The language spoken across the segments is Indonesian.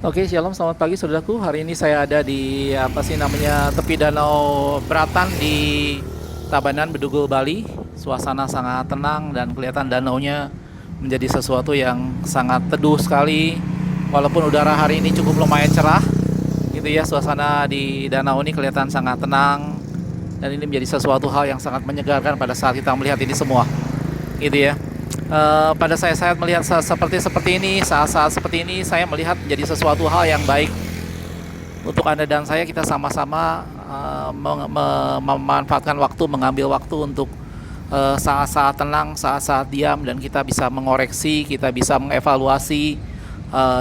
Oke, shalom, selamat pagi saudaraku. Hari ini saya ada di tepi Danau Beratan di Tabanan, Bedugul, Bali. Suasana sangat tenang dan kelihatan danaunya menjadi sesuatu yang sangat teduh sekali. Walaupun udara hari ini cukup lumayan cerah, gitu ya. Suasana di danau ini kelihatan sangat tenang dan ini menjadi sesuatu hal yang sangat menyegarkan pada saat kita melihat ini semua, gitu ya. Pada saya melihat seperti ini, saat-saat seperti ini saya melihat menjadi sesuatu hal yang baik untuk Anda dan saya. Kita sama-sama memanfaatkan waktu, mengambil waktu untuk saat-saat tenang, saat-saat diam, dan kita bisa mengoreksi, kita bisa mengevaluasi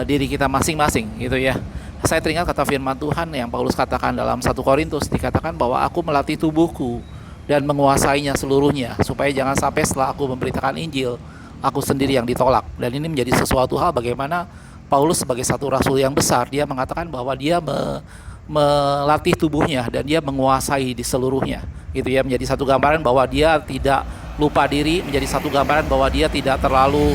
diri kita masing-masing, gitu ya. Saya teringat kata firman Tuhan yang Paulus katakan dalam 1 Korintus, dikatakan bahwa aku melatih tubuhku dan menguasainya seluruhnya, supaya jangan sampai setelah aku memberitakan Injil, aku sendiri yang ditolak. Dan ini menjadi sesuatu hal bagaimana Paulus sebagai satu rasul yang besar, dia mengatakan bahwa dia melatih tubuhnya dan dia menguasai di seluruhnya, gitu ya. Menjadi satu gambaran bahwa dia tidak lupa diri, menjadi satu gambaran bahwa dia tidak terlalu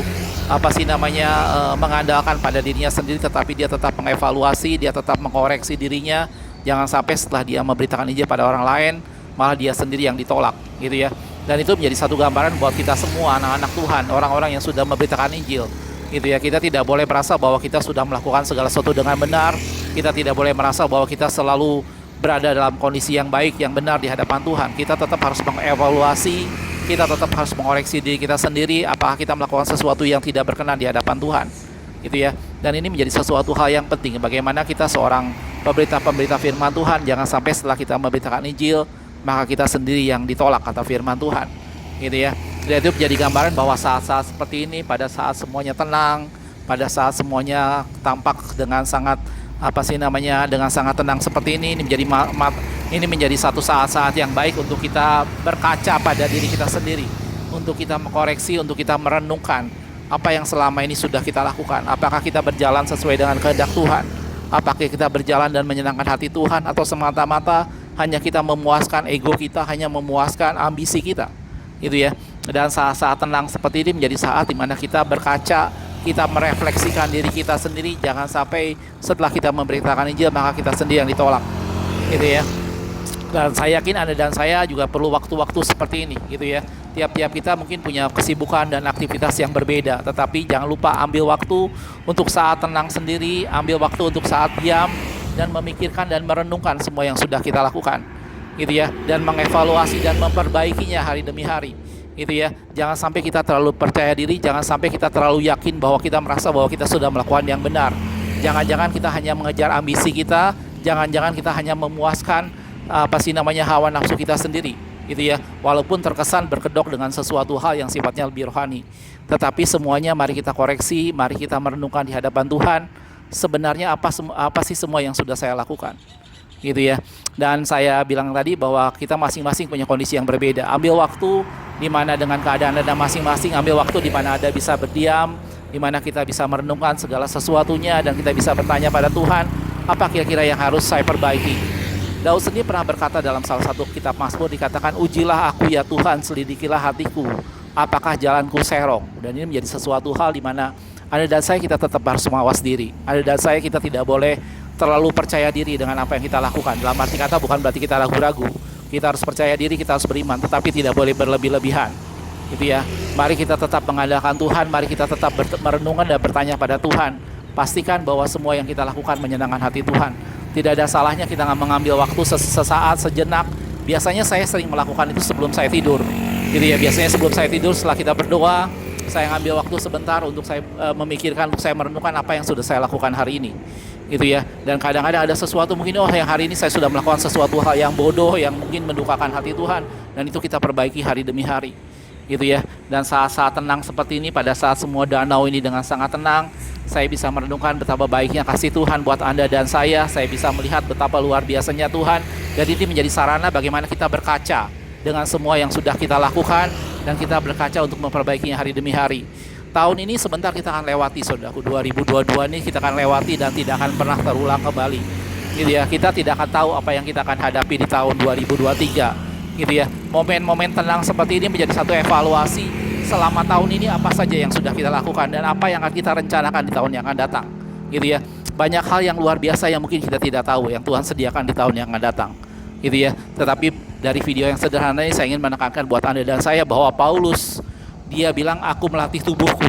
mengandalkan pada dirinya sendiri, tetapi dia tetap mengevaluasi, dia tetap mengoreksi dirinya. Jangan sampai setelah dia memberitakan Injil pada orang lain, malah dia sendiri yang ditolak, gitu ya. Dan itu menjadi satu gambaran buat kita semua, anak-anak Tuhan, orang-orang yang sudah memberitakan Injil, gitu ya. Kita tidak boleh merasa bahwa kita sudah melakukan segala sesuatu dengan benar. Kita tidak boleh merasa bahwa kita selalu berada dalam kondisi yang baik, yang benar di hadapan Tuhan. Kita tetap harus mengevaluasi, kita tetap harus mengoreksi diri kita sendiri, apakah kita melakukan sesuatu yang tidak berkenan di hadapan Tuhan, gitu ya. Dan ini menjadi sesuatu hal yang penting, bagaimana kita seorang pemberita firman Tuhan, jangan sampai setelah kita memberitakan Injil, maka kita sendiri yang ditolak, kata firman Tuhan, gitu ya. Dan itu menjadi gambaran bahwa saat-saat seperti ini, pada saat semuanya tenang, pada saat semuanya tampak dengan sangat dengan sangat tenang seperti ini menjadi satu saat-saat yang baik untuk kita berkaca pada diri kita sendiri, untuk kita mengkoreksi, untuk kita merenungkan apa yang selama ini sudah kita lakukan. Apakah kita berjalan sesuai dengan kehendak Tuhan? Apakah kita berjalan dan menyenangkan hati Tuhan, atau semata-mata hanya kita memuaskan ego kita, hanya memuaskan ambisi kita, gitu ya. Dan saat-saat tenang seperti ini menjadi saat dimana kita berkaca, kita merefleksikan diri kita sendiri. Jangan sampai setelah kita memberitakan Injil, maka kita sendiri yang ditolak, gitu ya. Dan saya yakin Anda dan saya juga perlu waktu-waktu seperti ini, gitu ya. Tiap-tiap kita mungkin punya kesibukan dan aktivitas yang berbeda, tetapi jangan lupa ambil waktu untuk saat tenang sendiri, ambil waktu untuk saat diam, dan memikirkan dan merenungkan semua yang sudah kita lakukan, gitu ya. Dan mengevaluasi dan memperbaikinya hari demi hari, gitu ya. Jangan sampai kita terlalu percaya diri, jangan sampai kita terlalu yakin bahwa kita merasa bahwa kita sudah melakukan yang benar. Jangan-jangan kita hanya mengejar ambisi kita, jangan-jangan kita hanya memuaskan hawa nafsu kita sendiri, gitu ya. Walaupun terkesan berkedok dengan sesuatu hal yang sifatnya lebih rohani, tetapi semuanya mari kita koreksi, mari kita merenungkan di hadapan Tuhan. Sebenarnya apa sih semua yang sudah saya lakukan, gitu ya. Dan saya bilang tadi bahwa kita masing-masing punya kondisi yang berbeda. Ambil waktu di mana dengan keadaan Anda masing-masing, ambil waktu di mana Anda bisa berdiam, di mana kita bisa merenungkan segala sesuatunya, dan kita bisa bertanya pada Tuhan, apa kira-kira yang harus saya perbaiki. Daud sendiri pernah berkata dalam salah satu kitab Mazmur, dikatakan, ujilah aku ya Tuhan, selidikilah hatiku, apakah jalanku serong. Dan ini menjadi sesuatu hal di mana Anda dan saya kita tetap harus mawas diri. Anda dan saya kita tidak boleh terlalu percaya diri dengan apa yang kita lakukan. Dalam arti kata bukan berarti kita ragu-ragu. Kita harus percaya diri, kita harus beriman, tetapi tidak boleh berlebih-lebihan, gitu ya. Mari kita tetap mengandalkan Tuhan, mari kita tetap merenungkan dan bertanya pada Tuhan. Pastikan bahwa semua yang kita lakukan menyenangkan hati Tuhan. Tidak ada salahnya kita mengambil waktu sesaat, sejenak. Biasanya saya sering melakukan itu sebelum saya tidur, gitu ya. Biasanya sebelum saya tidur, setelah kita berdoa, saya ambil waktu sebentar untuk saya memikirkan, untuk saya merenungkan apa yang sudah saya lakukan hari ini, gitu ya. Dan kadang-kadang ada sesuatu mungkin, yang hari ini saya sudah melakukan sesuatu hal yang bodoh, yang mungkin mendukakan hati Tuhan, dan itu kita perbaiki hari demi hari, gitu ya. Dan saat-saat tenang seperti ini, pada saat semua danau ini dengan sangat tenang, saya bisa merenungkan betapa baiknya kasih Tuhan buat Anda dan saya bisa melihat betapa luar biasanya Tuhan. Dan ini menjadi sarana bagaimana kita berkaca dengan semua yang sudah kita lakukan, dan kita berkaca untuk memperbaikinya hari demi hari. Tahun ini sebentar kita akan lewati, saudaraku. 2022 ini kita akan lewati dan tidak akan pernah terulang kembali, gitu ya. Kita tidak akan tahu apa yang kita akan hadapi di tahun 2023, gitu ya. Momen-momen tenang seperti ini menjadi satu evaluasi selama tahun ini, apa saja yang sudah kita lakukan dan apa yang akan kita rencanakan di tahun yang akan datang, gitu ya. banyak hal yang luar biasa yang mungkin kita tidak tahu yang Tuhan sediakan di tahun yang akan datang, gitu ya. Tetapi dari video yang sederhana ini saya ingin menekankan buat Anda dan saya bahwa Paulus, dia bilang aku melatih tubuhku,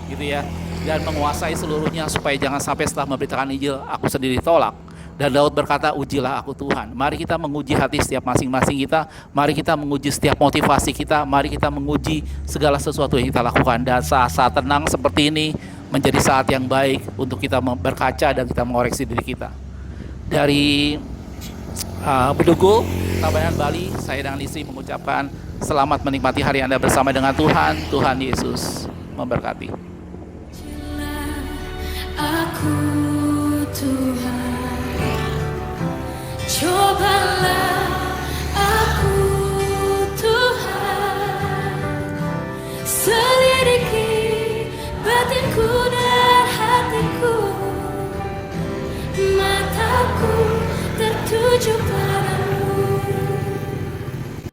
gitu ya, dan menguasai seluruhnya supaya jangan sampai setelah memberitakan Injil aku sendiri tolak. Dan Daud berkata, ujilah aku Tuhan. Mari kita menguji hati setiap masing-masing kita. Mari kita menguji setiap motivasi kita. Mari kita menguji segala sesuatu yang kita lakukan. Dan saat-saat tenang seperti ini menjadi saat yang baik untuk kita berkaca dan kita mengoreksi diri kita. Dari Bedugul, Tabanan Bali, saya dan Lisi mengucapkan selamat menikmati hari Anda bersama dengan Tuhan. Tuhan Yesus memberkati. Aku Tuhan, cobalah aku Tuhan, selidiki batinku dan hatiku, mataku tertuju pada